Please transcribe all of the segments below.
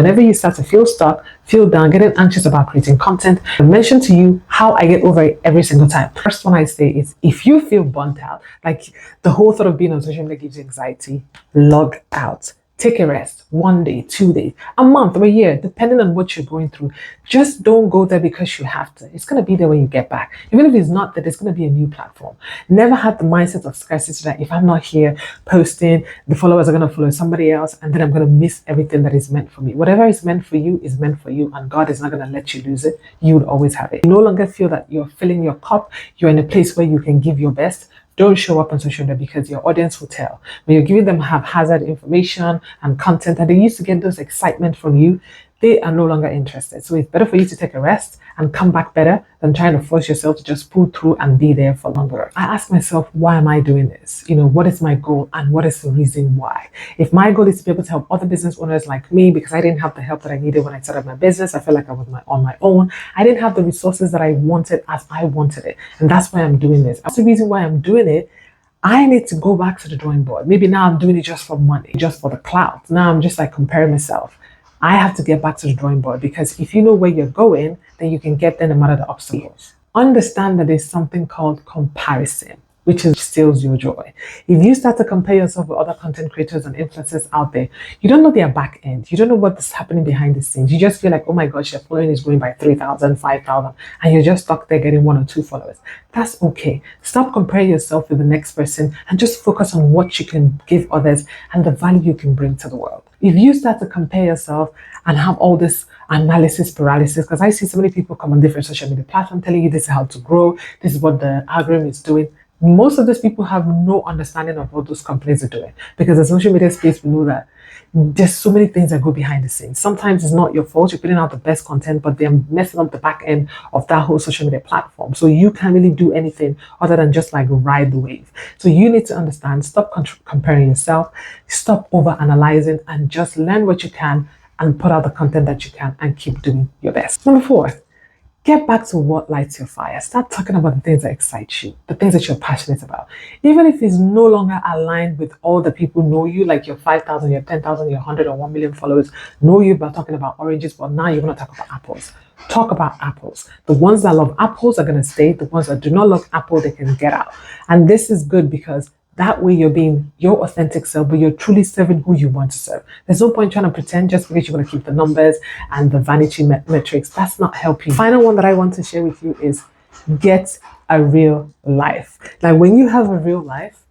Whenever you start to feel stuck, feel down, getting anxious about creating content, I mention to you how I get over it every single time. First one I say is, if you feel burnt out, like the whole thought of being on social media gives you anxiety, log out. Take a rest, 1 day, 2 days, a month, or a year, depending on what you're going through. Just don't go there because you have to. It's going to be there when you get back. Even if it's not there, there's going to be a new platform. Never have the mindset of scarcity that if I'm not here posting, the followers are going to follow somebody else, and then I'm going to miss everything that is meant for me. Whatever is meant for you is meant for you, and God is not going to let you lose it. You would always have it. You no longer feel that you're filling your cup. You're in a place where you can give your best. Don't show up on social media because your audience will tell. When you're giving them haphazard information and content, and they used to get those excitement from you, they are no longer interested. So it's better for you to take a rest and come back better than trying to force yourself to just pull through and be there for longer. I ask myself, why am I doing this? What is my goal and what is the reason why? If my goal is to be able to help other business owners like me, because I didn't have the help that I needed when I started my business, I felt like I was on my own. I didn't have the resources that I wanted as I wanted it. And that's why I'm doing this. That's the reason why I'm doing it. I need to go back to the drawing board. Maybe now I'm doing it just for money, just for the clout. Now I'm just like comparing myself. I have to get back to the drawing board, because if you know where you're going, then you can get there no matter the obstacles. Understand that there's something called comparison, which steals your joy. If you start to compare yourself with other content creators and influencers out there, you don't know their back end. You don't know what's happening behind the scenes. You just feel like, oh my gosh, your following is growing by 3,000, 5,000, and you're just stuck there getting 1 or 2 followers. That's okay. Stop comparing yourself with the next person and just focus on what you can give others and the value you can bring to the world. If you start to compare yourself and have all this analysis paralysis, because I see so many people come on different social media platforms telling you this is how to grow, this is what the algorithm is doing. Most of these people have no understanding of what those companies are doing, because in social media space, we know that there's so many things that go behind the scenes. Sometimes it's not your fault. You're putting out the best content, but they're messing up the back end of that whole social media platform. So you can't really do anything other than just like ride the wave. So you need to understand, stop comparing yourself, stop over analyzing, and just learn what you can and put out the content that you can and keep doing your best. Number 4, get back to what lights your fire. Start talking about the things that excite you, the things that you're passionate about. Even if it's no longer aligned with all the people know you, like your 5,000, your 10,000, your 100 or 1 million followers know you by talking about oranges, but now you're going to talk about apples. Talk about apples. The ones that love apples are going to stay. The ones that do not love apple, they can get out. And this is good because that way you're being your authentic self, but you're truly serving who you want to serve. There's no point trying to pretend just because you want to keep the numbers and the vanity metrics. That's not helping. Final one that I want to share with you is get a real life. Like when you have a real life,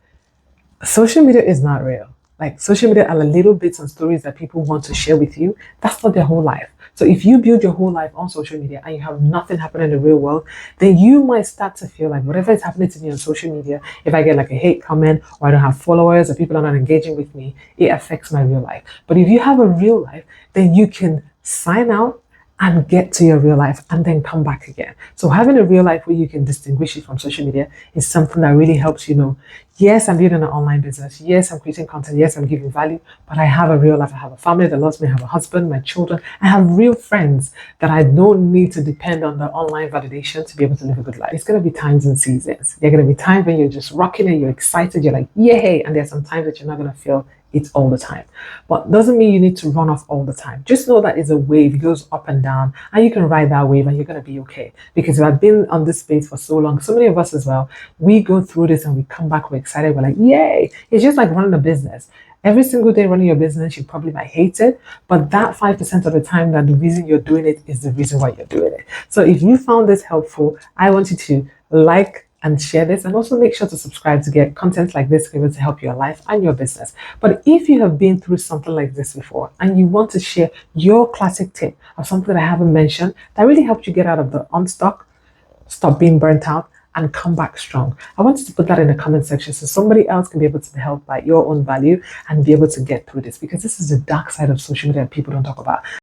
social media is not real. Like social media are little bits and stories that people want to share with you. That's not their whole life. So if you build your whole life on social media and you have nothing happening in the real world, then you might start to feel like whatever is happening to me on social media, if I get like a hate comment or I don't have followers or people are not engaging with me, it affects my real life. But if you have a real life, then you can sign out and get to your real life and then come back again. So having a real life where you can distinguish it from social media is something that really helps you know, yes, I'm building an online business. Yes, I'm creating content. Yes, I'm giving value, but I have a real life. I have a family that loves me. I have a husband, my children. I have real friends that I don't need to depend on the online validation to be able to live a good life. It's going to be times and seasons. There are going to be times when you're just rocking it, you're excited, you're like, yay. And there's some times that you're not going to feel it all the time. But doesn't mean you need to run off all the time. Just know that it's a wave. It goes up and down, and you can ride that wave and you're going to be okay. Because I've been on this space for so long, so many of us as well, we go through this and we come back, we're excited, we're like, yay. It's just like running a business. Every single day running your business, you probably might hate it, but that 5% of the time that the reason you're doing it is the reason why you're doing it. So if you found this helpful, I want you to like and share this, and also make sure to subscribe to get content like this to be able to help your life and your business. But if you have been through something like this before and you want to share your classic tip of something that I haven't mentioned that really helped you get out of the unstuck, stop being burnt out, and come back strong, I want you to put that in the comment section so somebody else can be able to be helped by your own value and be able to get through this, because this is the dark side of social media that people don't talk about.